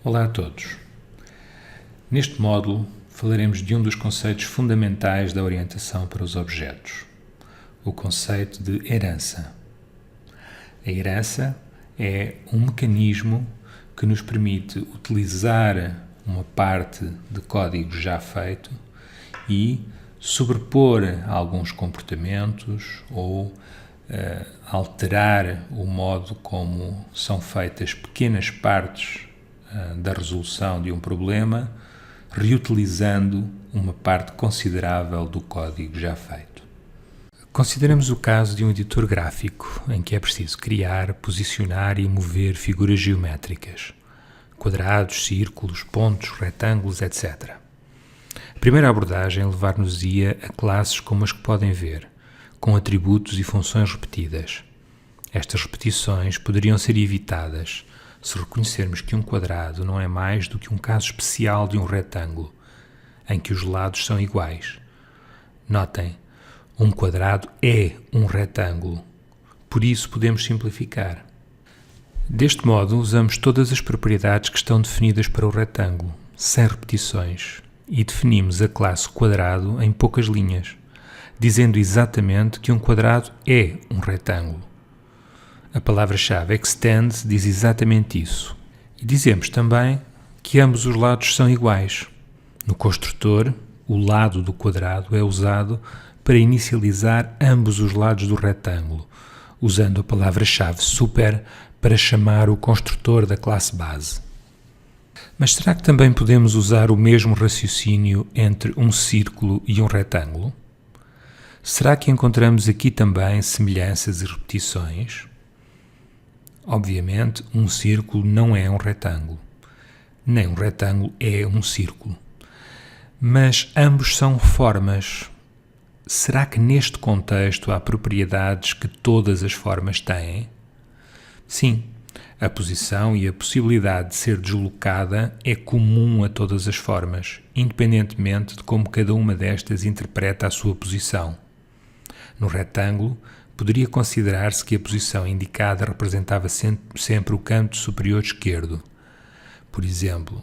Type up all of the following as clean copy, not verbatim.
Olá a todos. Neste módulo falaremos de um dos conceitos fundamentais da orientação para os objetos, o conceito de herança. A herança é um mecanismo que nos permite utilizar uma parte de código já feito e sobrepor alguns comportamentos ou alterar o modo como são feitas pequenas partes da resolução de um problema, reutilizando uma parte considerável do código já feito. Consideremos o caso de um editor gráfico, em que é preciso criar, posicionar e mover figuras geométricas, quadrados, círculos, pontos, retângulos, etc. A primeira abordagem levar-nos-ia a classes como as que podem ver, com atributos e funções repetidas. Estas repetições poderiam ser evitadas se reconhecermos que um quadrado não é mais do que um caso especial de um retângulo, em que os lados são iguais. Notem, um quadrado é um retângulo, por isso podemos simplificar. Deste modo, usamos todas as propriedades que estão definidas para o retângulo, sem repetições, e definimos a classe quadrado em poucas linhas, dizendo exatamente que um quadrado é um retângulo. A palavra-chave extend diz exatamente isso. E dizemos também que ambos os lados são iguais. No construtor, o lado do quadrado é usado para inicializar ambos os lados do retângulo, usando a palavra-chave super para chamar o construtor da classe base. Mas será que também podemos usar o mesmo raciocínio entre um círculo e um retângulo? Será que encontramos aqui também semelhanças e repetições? Obviamente, um círculo não é um retângulo, nem um retângulo é um círculo. Mas ambos são formas. Será que neste contexto há propriedades que todas as formas têm? Sim, a posição e a possibilidade de ser deslocada é comum a todas as formas, independentemente de como cada uma destas interpreta a sua posição. No retângulo, poderia considerar-se que a posição indicada representava sempre o canto superior esquerdo, por exemplo.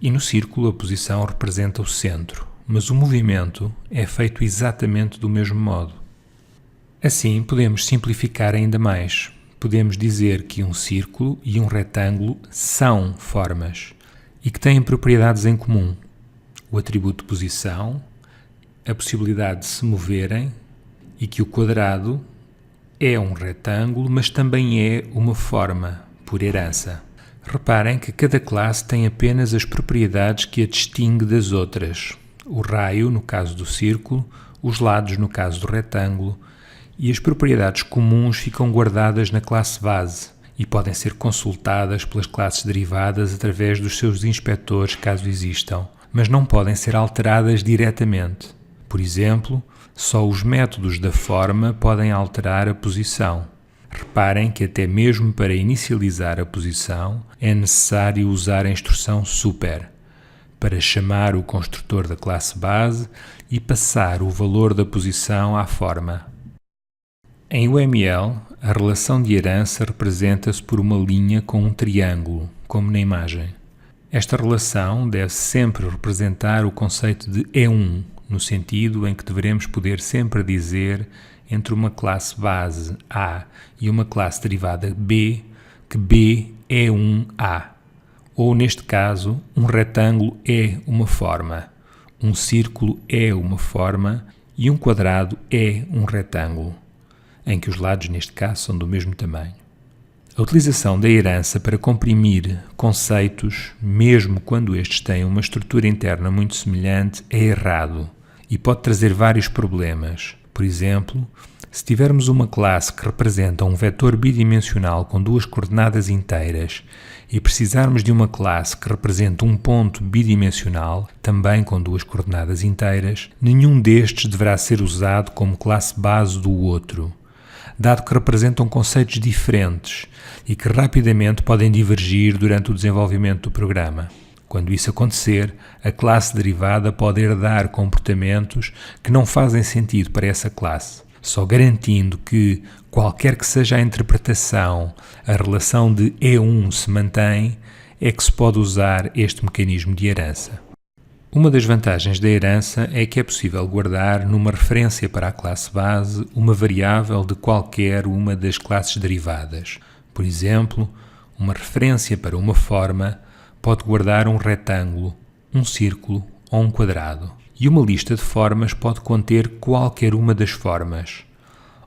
E no círculo a posição representa o centro, mas o movimento é feito exatamente do mesmo modo. Assim, podemos simplificar ainda mais. Podemos dizer que um círculo e um retângulo são formas e que têm propriedades em comum. O atributo posição, a possibilidade de se moverem, e que o quadrado é um retângulo, mas também é uma forma, por herança. Reparem que cada classe tem apenas as propriedades que a distingue das outras. O raio, no caso do círculo, os lados, no caso do retângulo, e as propriedades comuns ficam guardadas na classe base e podem ser consultadas pelas classes derivadas através dos seus inspectores, caso existam, mas não podem ser alteradas diretamente. Por exemplo, só os métodos da forma podem alterar a posição. Reparem que até mesmo para inicializar a posição é necessário usar a instrução super para chamar o construtor da classe base e passar o valor da posição à forma. Em UML, a relação de herança representa-se por uma linha com um triângulo, como na imagem. Esta relação deve sempre representar o conceito de E1, no sentido em que deveremos poder sempre dizer entre uma classe base A e uma classe derivada B que B é um A. Ou, neste caso, um retângulo é uma forma, um círculo é uma forma e um quadrado é um retângulo, em que os lados, neste caso, são do mesmo tamanho. A utilização da herança para comprimir conceitos, mesmo quando estes têm uma estrutura interna muito semelhante, é errado e pode trazer vários problemas. Por exemplo, se tivermos uma classe que representa um vetor bidimensional com duas coordenadas inteiras e precisarmos de uma classe que representa um ponto bidimensional, também com duas coordenadas inteiras, nenhum destes deverá ser usado como classe base do outro, dado que representam conceitos diferentes e que rapidamente podem divergir durante o desenvolvimento do programa. Quando isso acontecer, a classe derivada pode herdar comportamentos que não fazem sentido para essa classe. Só garantindo que, qualquer que seja a interpretação, a relação de E1 se mantém, é que se pode usar este mecanismo de herança. Uma das vantagens da herança é que é possível guardar numa referência para a classe base uma variável de qualquer uma das classes derivadas. Por exemplo, uma referência para uma forma pode guardar um retângulo, um círculo ou um quadrado. E uma lista de formas pode conter qualquer uma das formas.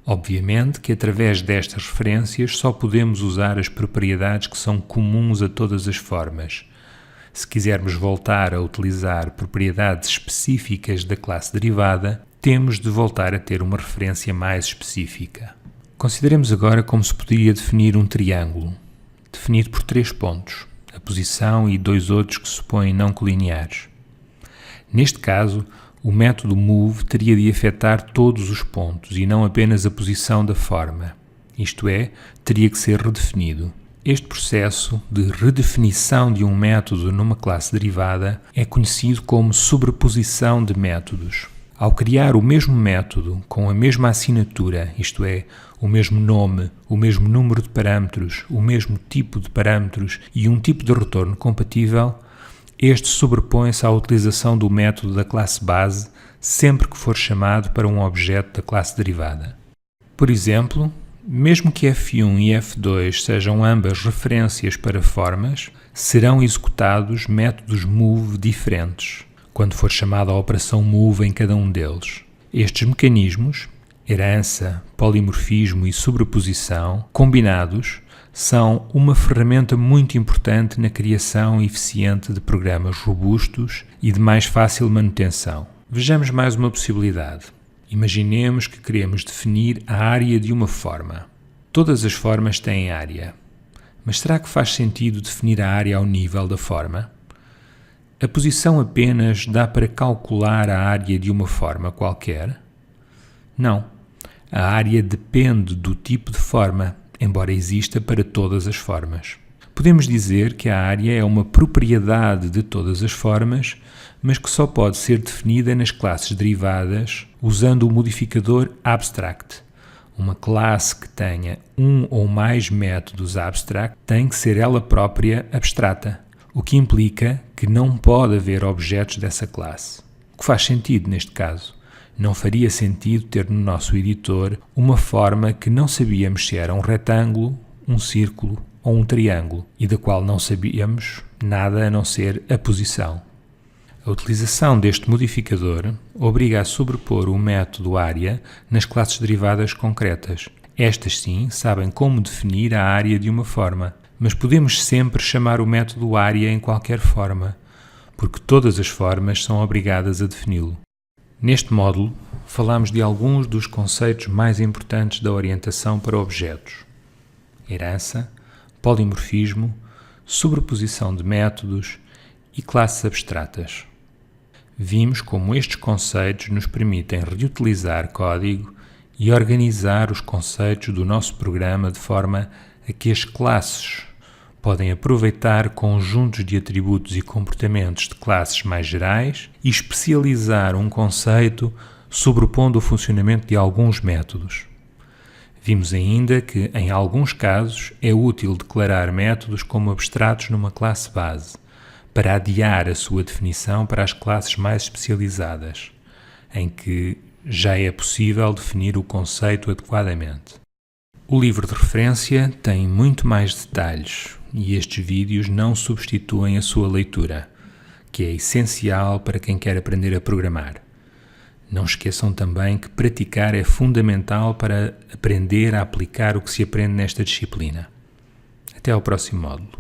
Obviamente que através destas referências só podemos usar as propriedades que são comuns a todas as formas. Se quisermos voltar a utilizar propriedades específicas da classe derivada, temos de voltar a ter uma referência mais específica. Consideremos agora como se poderia definir um triângulo, definido por 3 pontos, a posição e 2 outros que se supõem não colineares. Neste caso, o método move teria de afetar todos os pontos e não apenas a posição da forma, isto é, teria que ser redefinido. Este processo de redefinição de um método numa classe derivada é conhecido como sobreposição de métodos. Ao criar o mesmo método com a mesma assinatura, isto é, o mesmo nome, o mesmo número de parâmetros, o mesmo tipo de parâmetros e um tipo de retorno compatível, este sobrepõe-se à utilização do método da classe base sempre que for chamado para um objeto da classe derivada. Por exemplo, mesmo que f1 e f2 sejam ambas referências para formas, serão executados métodos move diferentes, quando for chamada a operação move em cada um deles. Estes mecanismos, herança, polimorfismo e sobreposição, combinados, são uma ferramenta muito importante na criação eficiente de programas robustos e de mais fácil manutenção. Vejamos mais uma possibilidade. Imaginemos que queremos definir a área de uma forma. Todas as formas têm área, mas será que faz sentido definir a área ao nível da forma? A posição apenas dá para calcular a área de uma forma qualquer? Não. A área depende do tipo de forma, embora exista para todas as formas. Podemos dizer que a área é uma propriedade de todas as formas, mas que só pode ser definida nas classes derivadas usando o modificador abstract. Uma classe que tenha um ou mais métodos abstract tem que ser ela própria abstrata, o que implica que não pode haver objetos dessa classe. O que faz sentido neste caso? Não faria sentido ter no nosso editor uma forma que não sabíamos se era um retângulo, um círculo ou um triângulo e da qual não sabíamos nada a não ser a posição. A utilização deste modificador obriga a sobrepor o método área nas classes derivadas concretas. Estas sim sabem como definir a área de uma forma, mas podemos sempre chamar o método área em qualquer forma, porque todas as formas são obrigadas a defini-lo. Neste módulo, falamos de alguns dos conceitos mais importantes da orientação para objetos: herança, polimorfismo, sobreposição de métodos e classes abstratas. Vimos como estes conceitos nos permitem reutilizar código e organizar os conceitos do nosso programa de forma a que as classes podem aproveitar conjuntos de atributos e comportamentos de classes mais gerais e especializar um conceito sobrepondo o funcionamento de alguns métodos. Vimos ainda que, em alguns casos, é útil declarar métodos como abstratos numa classe base, para adiar a sua definição para as classes mais especializadas, em que já é possível definir o conceito adequadamente. O livro de referência tem muito mais detalhes e estes vídeos não substituem a sua leitura, que é essencial para quem quer aprender a programar. Não esqueçam também que praticar é fundamental para aprender a aplicar o que se aprende nesta disciplina. Até ao próximo módulo.